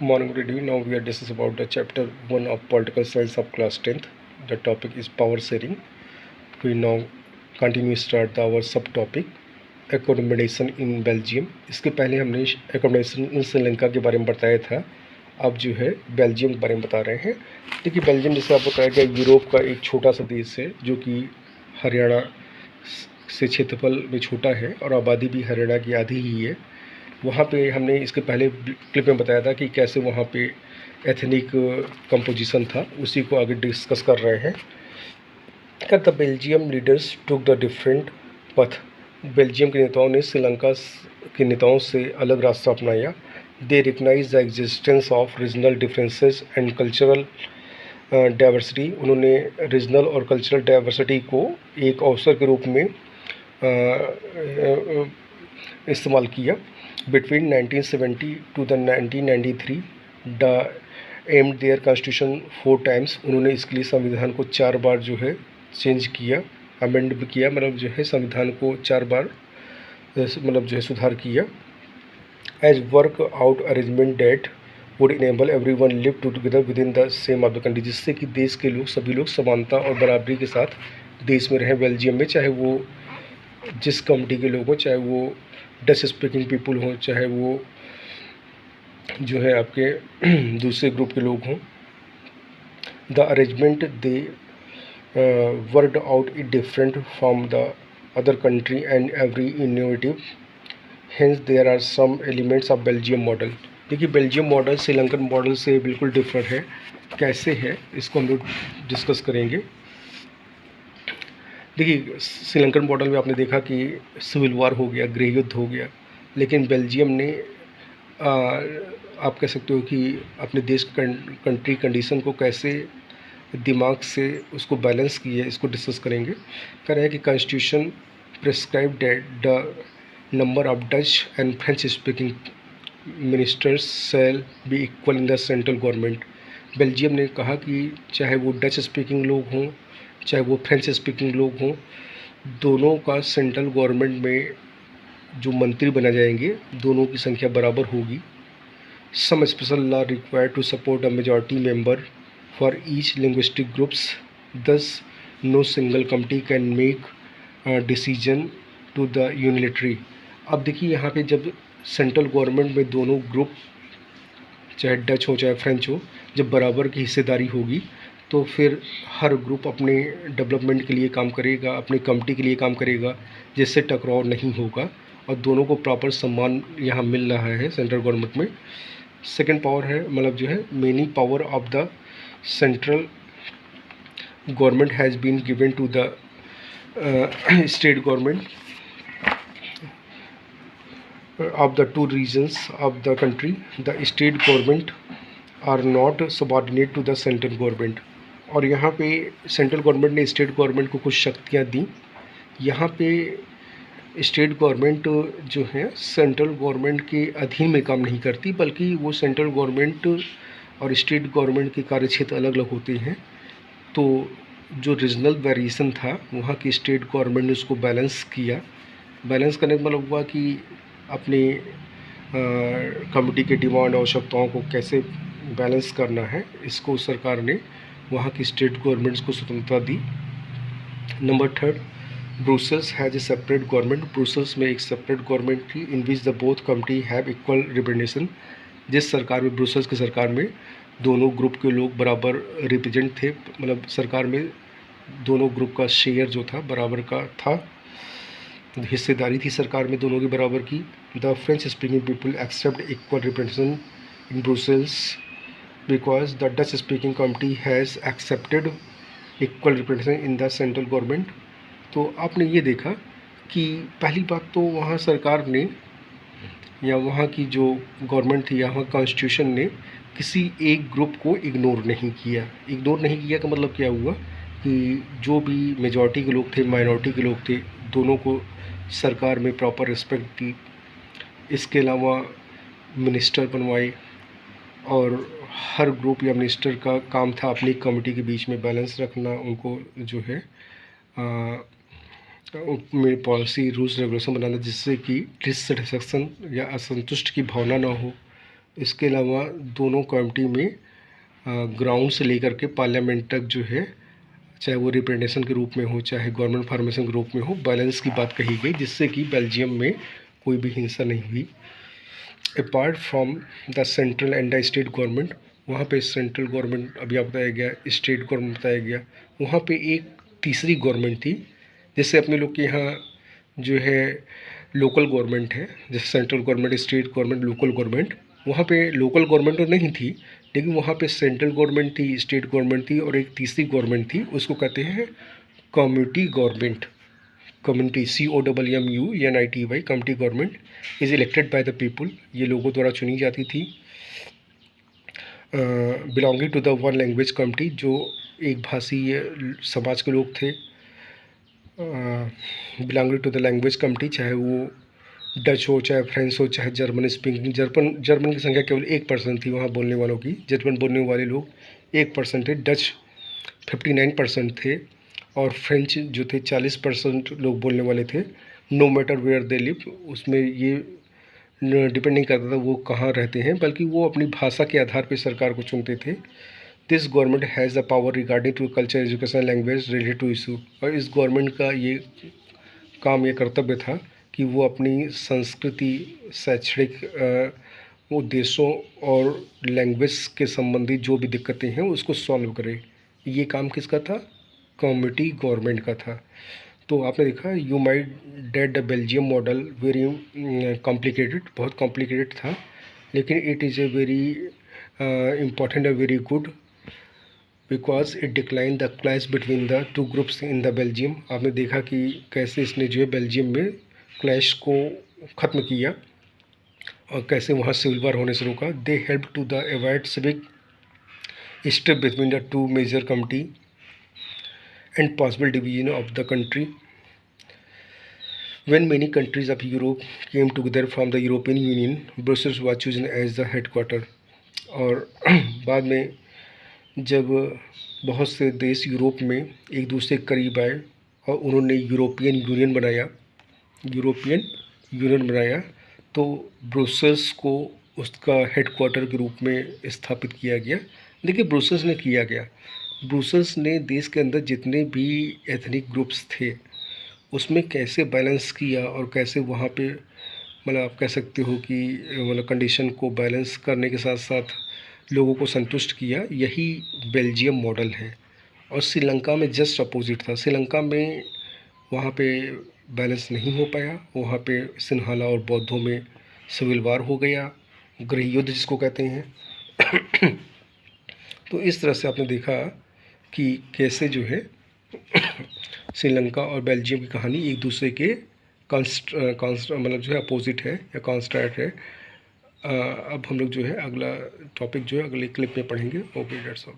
Morning review. Now we are discussing about the chapter 1 of political science of class 10th. The topic is power sharing. We now continue start our subtopic accommodation in Belgium. इसके पहले हमने accommodation in Sri Lanka के बारे में बताया था. अब जो है बेल्जियम के बारे में बता रहे हैं. देखिए बेल्जियम जैसे आपको बताया गया यूरोप का एक छोटा सा देश है जो कि हरियाणा से क्षेत्रफल में छोटा है और आबादी भी हरियाणा की आधी ही है. वहाँ पे हमने इसके पहले क्लिप में बताया था कि कैसे वहाँ पे एथनिक कंपोजिशन था, उसी को आगे डिस्कस कर रहे हैं. The Belgium leaders took the different पथ. बेल्जियम के नेताओं ने श्रीलंका के नेताओं से अलग रास्ता अपनाया. They recognise the existence of regional differences and cultural diversity. उन्होंने रीजनल और कल्चरल डाइवर्सिटी को एक अवसर के रूप में इस्तेमाल किया. Between 1970 to the 1993, the aimed their constitution 4 times. उन्होंने इसके लिए संविधान को 4 बार जो है चेंज किया, अमेंड भी किया, मतलब जो है संविधान को 4 बार मतलब जो है सुधार किया. As work out arrangement that would enable everyone live together within the same of the country. जिससे कि देश के लोग सभी लोग समानता और बराबरी के साथ देश में रहें बेल्जियम में, चाहे वो जिस कम्युनिटी के लोग हों, चाहे वो डच स्पीकिंग पीपल हों, चाहे वो जो है आपके दूसरे ग्रुप के लोग हों. The arrangement they worked out it different from the other country and every innovative. Hence there are some elements of Belgium model. देखिए बेल्जियम मॉडल श्रीलंकन मॉडल से बिल्कुल डिफरेंट है. कैसे है इसको हम लोग डिस्कस करेंगे. देखिए श्रीलंकन मॉडल में आपने देखा कि सिविल वार हो गया, गृह युद्ध हो गया, लेकिन बेल्जियम ने आप कह सकते हो कि अपने देश कंट्री कंडीशन को कैसे दिमाग से उसको बैलेंस किया, इसको डिस्कस करेंगे. कह रहे हैं कि constitution prescribe that the number of Dutch and French speaking ministers shall be equal in the central government. Belgium ने कहा कि चाहे वो डच स्पीकिंग लोग हों, चाहे वो फ्रेंच स्पीकिंग लोग हों, दोनों का सेंट्रल गवर्नमेंट में जो मंत्री बना जाएंगे दोनों की संख्या बराबर होगी. Some special law required to support a majority member for each linguistic groups. Thus no single committee can make decision to the unilateral. अब देखिए यहाँ पे जब सेंट्रल गवर्नमेंट में दोनों ग्रुप चाहे डच हो चाहे फ्रेंच हो, जब बराबर की हिस्सेदारी होगी तो फिर हर ग्रुप अपने डेवलपमेंट के लिए काम करेगा, अपनी कमिटी के लिए काम करेगा, जिससे टकराव नहीं होगा और दोनों को प्रॉपर सम्मान यहाँ मिल रहा है सेंट्रल गवर्नमेंट में. सेकंड पावर है मतलब जो है many power of the central government has been given to the state government of the 2 regions of the country. The state government are not subordinate to the central government. और यहाँ पे central government ने state government को कुछ शक्तियाँ दी. यहाँ पे state government जो है सेंट्रल गवर्नमेंट के अधीन में काम नहीं करती, बल्कि वो सेंट्रल गवर्नमेंट और स्टेट गवर्नमेंट के कार्यक्षेत्र अलग अलग होते हैं. तो जो रीजनल वेरिएशन था वहाँ की स्टेट गवर्नमेंट ने उसको बैलेंस किया. बैलेंस करने का मतलब हुआ कि अपनी कमिटी के डिमांड आवश्यकताओं को कैसे बैलेंस करना है, इसको सरकार ने वहाँ की स्टेट गवर्नमेंट्स को स्वतंत्रता दी. Number third, Brussels has a separate government. Brussels में एक सेपरेट गवर्नमेंट थी in which the both committee have equal representation. जिस सरकार में ब्रुसेल्स की सरकार में दोनों ग्रुप के लोग बराबर रिप्रेजेंट थे, मतलब सरकार में दोनों ग्रुप का शेयर जो था बराबर का था, हिस्सेदारी थी सरकार में दोनों के बराबर की. The French speaking people except equal representation in Brussels because the Dutch speaking committee has accepted equal representation in the central government. तो आपने ये देखा कि पहली बात तो वहाँ सरकार ने या वहाँ की जो गवर्नमेंट थी, यहाँ कॉन्स्टिट्यूशन ने किसी एक ग्रुप को इग्नोर नहीं किया. इग्नोर नहीं किया का मतलब क्या हुआ कि जो भी मेजॉरिटी के लोग थे, माइनॉरिटी के लोग थे, दोनों को सरकार में प्रॉपर रिस्पेक्ट दी. इसके अलावा मिनिस्टर बनवाए और हर ग्रुप या मिनिस्टर का काम था अपनी कमिटी के बीच में बैलेंस रखना, उनको जो है में पॉलिसी रूल्स रेगुलेशन बनाना जिससे कि डिससेटिस्फेक्शन या असंतुष्ट की भावना ना हो. इसके अलावा दोनों कमेटी में ग्राउंड से लेकर के पार्लियामेंट तक जो है, चाहे वो रिप्रेजेंटेशन के रूप में हो चाहे गवर्नमेंट फॉर्मेशन के रूप में हो, बैलेंस की बात कही गई, जिससे कि बेल्जियम में कोई भी हिंसा नहीं हुई। Apart from the central and the state government, वहाँ पे सेंट्रल गवर्नमेंट अभी आप बताया गया, स्टेट गवर्नमेंट बताया गया, वहाँ पे एक तीसरी गवर्नमेंट थी, जैसे अपने लोग के यहाँ जो है लोकल गवर्नमेंट है, जैसे central government, state government, local government. वहाँ पे लोकल गवर्नमेंट तो नहीं थी, लेकिन वहाँ पे सेंट्रल गवर्नमेंट थी, स्टेट गवर्नमेंट थी और एक तीसरी गवर्नमेंट थी, उसको कहते हैं community government. Community COMMUNITY, community government is elected by the people, ये लोगों द्वारा चुनी जाती थी। Belonging to the one language community, जो एक भाषीय समाज के लोग थे। Belonging to the language community, चाहे वो डच हो, चाहे फ्रेंच हो, चाहे जर्मन स्पीकिंग, जर्मन की संख्या केवल 1% थी वहाँ बोलने वालों की, जर्मन बोलने वाले लोग 1% थे, डच 59% थे और फ्रेंच जो थे 40% लोग बोलने वाले थे। No matter where they live, उसमें ये डिपेंड नहीं करता था वो कहाँ रहते हैं, बल्कि वो अपनी भाषा के आधार पर सरकार को चुनते थे। This government has the power regarding to culture, education, language related to issue, और इस गवर्नमेंट का ये काम, ये कर्तव्य था कि वो अपनी संस्कृति, शैक्षणिक उद्देश्यों और लैंग्वेज के संबंधी जो भी दिक्कतें हैं उसको सॉल्व करे। ये काम किसका था? कम्युनिटी गवर्नमेंट का था। तो आपने देखा, you might date the Belgium model very complicated, बहुत कॉम्प्लिकेटेड था, लेकिन it is a very important and very good, because it decline the clash between the two groups in the Belgium. आपने देखा कि कैसे इसने जो है बेल्जियम में क्लैश को ख़त्म किया और कैसे वहाँ सिविल वार होने से रोका। They help to the avoid civic strip between the two major committee and possible division of the country. When many countries of Europe came together from the European Union, Brussels was chosen as the headquarter। और बाद में जब बहुत से देश Europe में एक दूसरे के करीब आए और उन्होंने यूरोपियन यूनियन बनाया, तो ब्रुसेल्स को उसका हेडक्वार्टर के रूप में स्थापित किया गया। देखिए, ब्रुसेल्स ने किया गया, ब्रुसेल्स ने देश के अंदर जितने भी एथनिक ग्रुप्स थे उसमें कैसे बैलेंस किया और कैसे वहाँ पे, मतलब आप कह सकते हो कि मतलब कंडीशन को बैलेंस करने के साथ साथ लोगों को संतुष्ट किया, यही बेल्जियम मॉडल है। और श्रीलंका में जस्ट अपोजिट था। श्रीलंका में वहाँ पे बैलेंस नहीं हो पाया, वहाँ पे सिन्हाला और बौद्धों में सिविल वार हो गया, गृह युद्ध जिसको कहते हैं। तो इस तरह से आपने देखा कि कैसे जो है श्रीलंका और बेल्जियम की कहानी एक दूसरे के मतलब जो है अपोजिट है या कॉन्स्ट्रेंट है। अब हम लोग जो है अगला टॉपिक जो है अगले क्लिप में पढ़ेंगे। Okay, that's all.